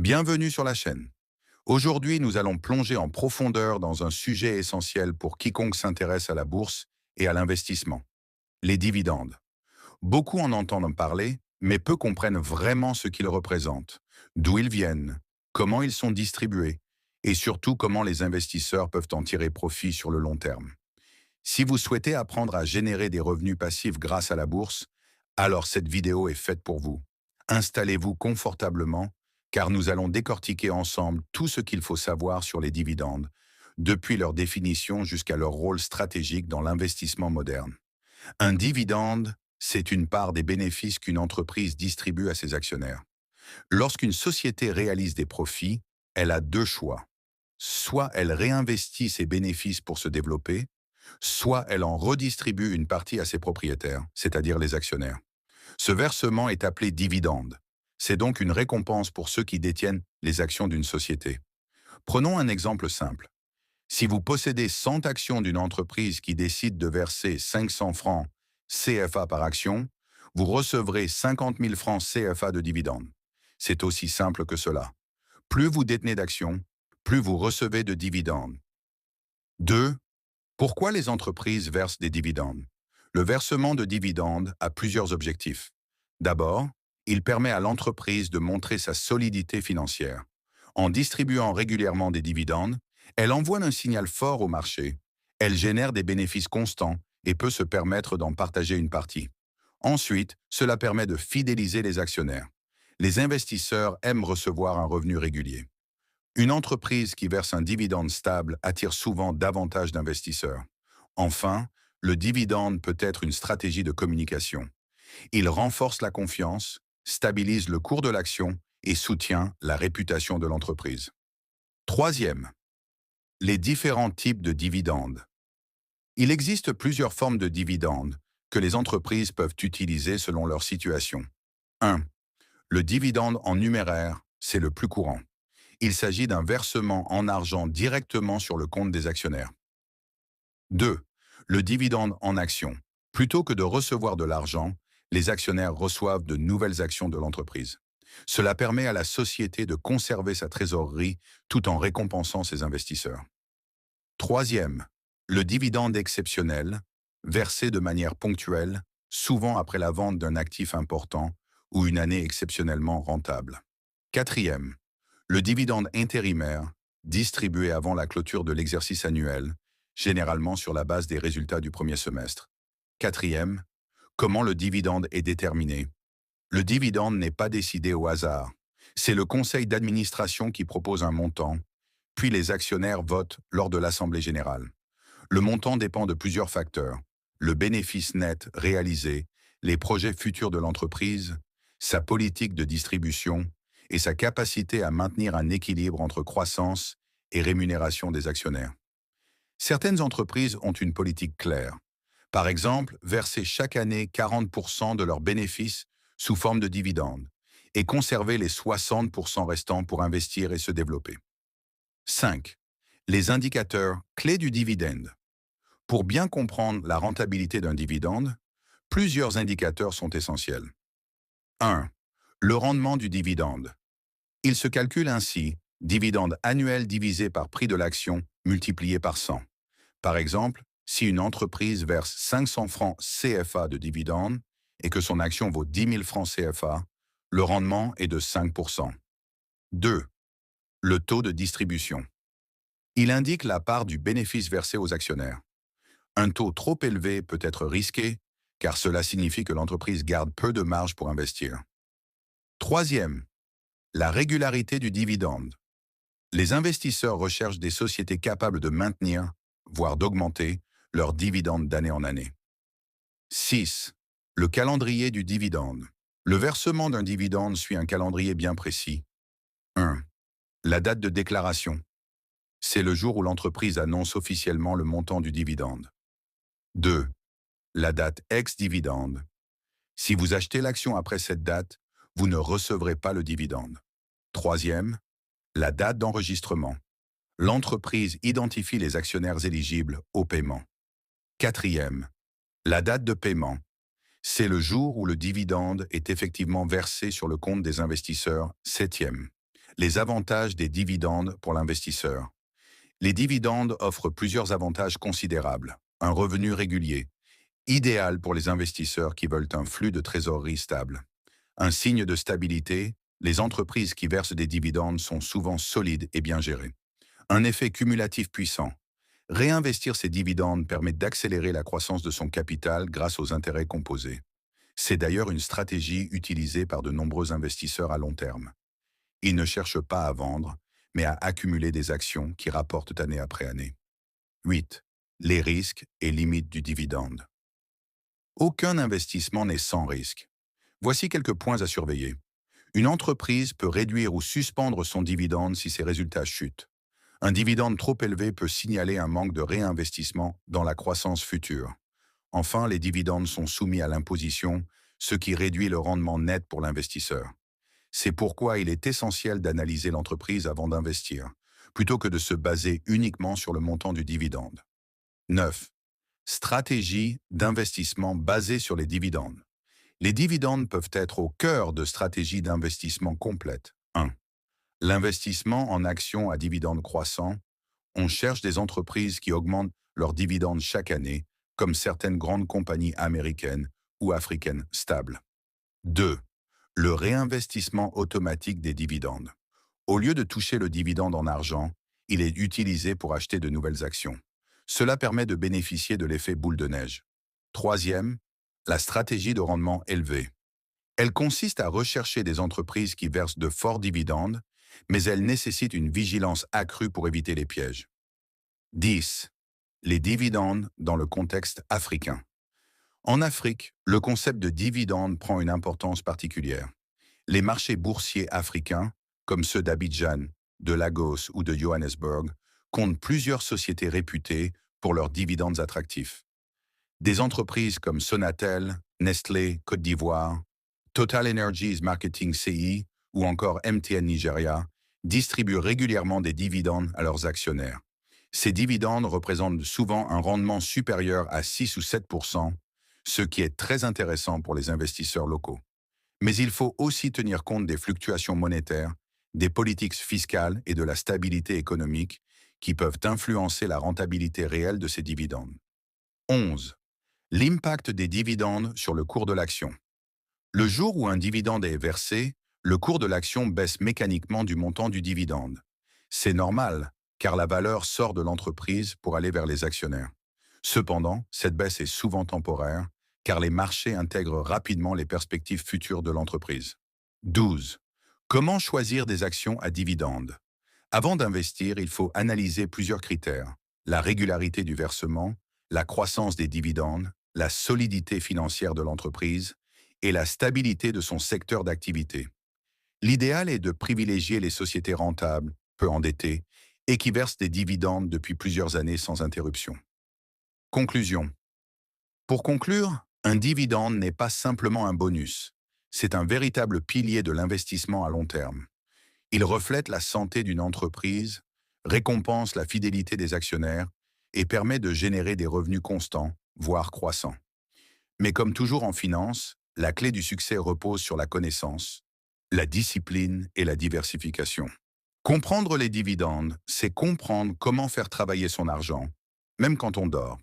Bienvenue sur la chaîne. Aujourd'hui, nous allons plonger en profondeur dans un sujet essentiel pour quiconque s'intéresse à la bourse et à l'investissement, les dividendes. Beaucoup en entendent parler, mais peu comprennent vraiment ce qu'ils représentent, d'où ils viennent, comment ils sont distribués, et surtout comment les investisseurs peuvent en tirer profit sur le long terme. Si vous souhaitez apprendre à générer des revenus passifs grâce à la bourse, alors cette vidéo est faite pour vous. Installez-vous confortablement, car nous allons décortiquer ensemble tout ce qu'il faut savoir sur les dividendes, depuis leur définition jusqu'à leur rôle stratégique dans l'investissement moderne. Un dividende, c'est une part des bénéfices qu'une entreprise distribue à ses actionnaires. Lorsqu'une société réalise des profits, elle a deux choix. Soit elle réinvestit ses bénéfices pour se développer, soit elle en redistribue une partie à ses propriétaires, c'est-à-dire les actionnaires. Ce versement est appelé dividende. C'est donc une récompense pour ceux qui détiennent les actions d'une société. Prenons un exemple simple. Si vous possédez 100 actions d'une entreprise qui décide de verser 500 francs CFA par action, vous recevrez 50 000 francs CFA de dividendes. C'est aussi simple que cela. Plus vous détenez d'actions, plus vous recevez de dividendes. 2. Pourquoi les entreprises versent des dividendes? Le versement de dividendes a plusieurs objectifs. D'abord, il permet à l'entreprise de montrer sa solidité financière. En distribuant régulièrement des dividendes, elle envoie un signal fort au marché. Elle génère des bénéfices constants et peut se permettre d'en partager une partie. Ensuite, cela permet de fidéliser les actionnaires. Les investisseurs aiment recevoir un revenu régulier. Une entreprise qui verse un dividende stable attire souvent davantage d'investisseurs. Enfin, le dividende peut être une stratégie de communication. Il renforce la confiance, stabilise le cours de l'action et soutient la réputation de l'entreprise. Troisième, les différents types de dividendes. Il existe plusieurs formes de dividendes que les entreprises peuvent utiliser selon leur situation. 1. Le dividende en numéraire, c'est le plus courant. Il s'agit d'un versement en argent directement sur le compte des actionnaires. 2. Le dividende en actions. Plutôt que de recevoir de l'argent, les actionnaires reçoivent de nouvelles actions de l'entreprise. Cela permet à la société de conserver sa trésorerie tout en récompensant ses investisseurs. Troisième, le dividende exceptionnel, versé de manière ponctuelle, souvent après la vente d'un actif important ou une année exceptionnellement rentable. Quatrième, le dividende intérimaire, distribué avant la clôture de l'exercice annuel, généralement sur la base des résultats du premier semestre. Quatrième, comment le dividende est déterminé. Le dividende n'est pas décidé au hasard. C'est le conseil d'administration qui propose un montant, puis les actionnaires votent lors de l'Assemblée générale. Le montant dépend de plusieurs facteurs. Le bénéfice net réalisé, les projets futurs de l'entreprise, sa politique de distribution et sa capacité à maintenir un équilibre entre croissance et rémunération des actionnaires. Certaines entreprises ont une politique claire. Par exemple, verser chaque année 40% de leurs bénéfices sous forme de dividendes et conserver les 60% restants pour investir et se développer. 5. Les indicateurs clés du dividende. Pour bien comprendre la rentabilité d'un dividende, plusieurs indicateurs sont essentiels. 1. Le rendement du dividende. Il se calcule ainsi, dividende annuel divisé par prix de l'action multiplié par 100. Par exemple, si une entreprise verse 500 francs CFA de dividende et que son action vaut 10 000 francs CFA, le rendement est de 5%. 2. Le taux de distribution. Il indique la part du bénéfice versé aux actionnaires. Un taux trop élevé peut être risqué, car cela signifie que l'entreprise garde peu de marge pour investir. Troisième, la régularité du dividende. Les investisseurs recherchent des sociétés capables de maintenir, voire d'augmenter, leurs dividendes d'année en année. 6. Le calendrier du dividende. Le versement d'un dividende suit un calendrier bien précis. 1. La date de déclaration. C'est le jour où l'entreprise annonce officiellement le montant du dividende. 2. La date ex-dividende. Si vous achetez l'action après cette date, vous ne recevrez pas le dividende. Troisième, la date d'enregistrement. L'entreprise identifie les actionnaires éligibles au paiement. Quatrième, la date de paiement. C'est le jour où le dividende est effectivement versé sur le compte des investisseurs. Septième, Les avantages des dividendes pour l'investisseur. Les dividendes offrent plusieurs avantages considérables. Un revenu régulier, idéal pour les investisseurs qui veulent un flux de trésorerie stable. Un signe de stabilité, les entreprises qui versent des dividendes sont souvent solides et bien gérées. Un effet cumulatif puissant. Réinvestir ces dividendes permet d'accélérer la croissance de son capital grâce aux intérêts composés. C'est d'ailleurs une stratégie utilisée par de nombreux investisseurs à long terme. Ils ne cherchent pas à vendre, mais à accumuler des actions qui rapportent année après année. 8. Les risques et limites du dividende. Aucun investissement n'est sans risque. Voici quelques points à surveiller. Une entreprise peut réduire ou suspendre son dividende si ses résultats chutent. Un dividende trop élevé peut signaler un manque de réinvestissement dans la croissance future. Enfin, les dividendes sont soumis à l'imposition, ce qui réduit le rendement net pour l'investisseur. C'est pourquoi il est essentiel d'analyser l'entreprise avant d'investir, plutôt que de se baser uniquement sur le montant du dividende. 9. Stratégie d'investissement basée sur les dividendes. Les dividendes peuvent être au cœur de stratégies d'investissement complètes. 1. L'investissement en actions à dividendes croissants. On cherche des entreprises qui augmentent leurs dividendes chaque année, comme certaines grandes compagnies américaines ou africaines stables. 2. Le réinvestissement automatique des dividendes. Au lieu de toucher le dividende en argent, il est utilisé pour acheter de nouvelles actions. Cela permet de bénéficier de l'effet boule de neige. Troisième, la stratégie de rendement élevé. Elle consiste à rechercher des entreprises qui versent de forts dividendes, mais elle nécessite une vigilance accrue pour éviter les pièges. 10. Les dividendes dans le contexte africain. En Afrique, le concept de dividende prend une importance particulière. Les marchés boursiers africains, comme ceux d'Abidjan, de Lagos ou de Johannesburg, comptent plusieurs sociétés réputées pour leurs dividendes attractifs. Des entreprises comme Sonatel, Nestlé, Côte d'Ivoire, Total Energies Marketing CI ou encore MTN Nigeria distribuent régulièrement des dividendes à leurs actionnaires. Ces dividendes représentent souvent un rendement supérieur à 6 ou 7%, ce qui est très intéressant pour les investisseurs locaux. Mais il faut aussi tenir compte des fluctuations monétaires, des politiques fiscales et de la stabilité économique qui peuvent influencer la rentabilité réelle de ces dividendes. 11. L'impact des dividendes sur le cours de l'action. Le jour où un dividende est versé, le cours de l'action baisse mécaniquement du montant du dividende. C'est normal, car la valeur sort de l'entreprise pour aller vers les actionnaires. Cependant, cette baisse est souvent temporaire, car les marchés intègrent rapidement les perspectives futures de l'entreprise. 12. Comment choisir des actions à dividendes? Avant d'investir, il faut analyser plusieurs critères: la régularité du versement, la croissance des dividendes, la solidité financière de l'entreprise et la stabilité de son secteur d'activité. L'idéal est de privilégier les sociétés rentables, peu endettées, et qui versent des dividendes depuis plusieurs années sans interruption. Conclusion. Pour conclure, un dividende n'est pas simplement un bonus. C'est un véritable pilier de l'investissement à long terme. Il reflète la santé d'une entreprise, récompense la fidélité des actionnaires et permet de générer des revenus constants, voire croissants. Mais comme toujours en finance, la clé du succès repose sur la connaissance, la discipline et la diversification. Comprendre les dividendes, c'est comprendre comment faire travailler son argent, même quand on dort.